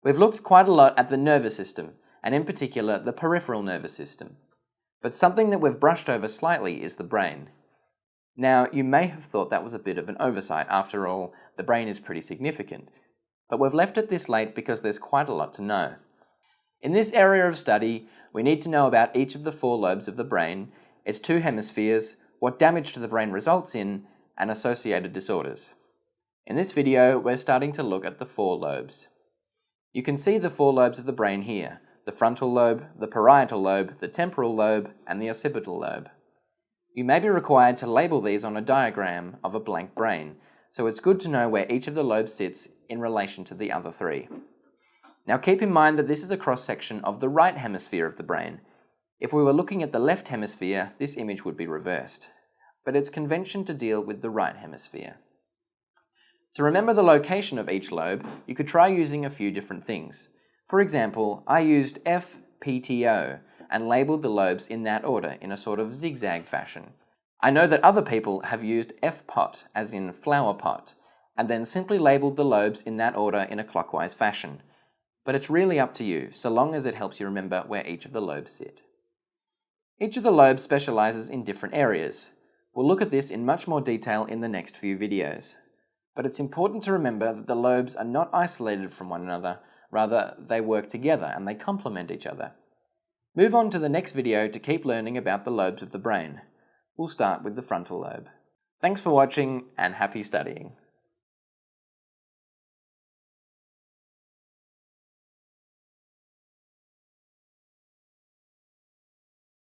We've looked quite a lot at the nervous system, and in particular the peripheral nervous system. But something that we've brushed over slightly is the brain. Now, you may have thought that was a bit of an oversight. After all, the brain is pretty significant. But we've left it this late because there's quite a lot to know. In this area of study, we need to know about each of the 4 lobes of the brain, its 2 hemispheres, what damage to the brain results in, and associated disorders. In this video, we're starting to look at the 4 lobes. You can see the 4 lobes of the brain here: the frontal lobe, the parietal lobe, the temporal lobe, and the occipital lobe. You may be required to label these on a diagram of a blank brain, so it's good to know where each of the lobes sits in relation to the other 3. Now keep in mind that this is a cross-section of the right hemisphere of the brain. If we were looking at the left hemisphere, this image would be reversed. But it's convention to deal with the right hemisphere. To remember the location of each lobe, you could try using a few different things. For example, I used FPTO and labelled the lobes in that order in a sort of zigzag fashion. I know that other people have used FPOT, as in flower pot, and then simply labelled the lobes in that order in a clockwise fashion. But it's really up to you, so long as it helps you remember where each of the lobes sit. Each of the lobes specialises in different areas. We'll look at this in much more detail in the next few videos. But it's important to remember that the lobes are not isolated from one another, rather they work together and they complement each other. Move on to the next video to keep learning about the lobes of the brain. We'll start with the frontal lobe. Thanks for watching and happy studying.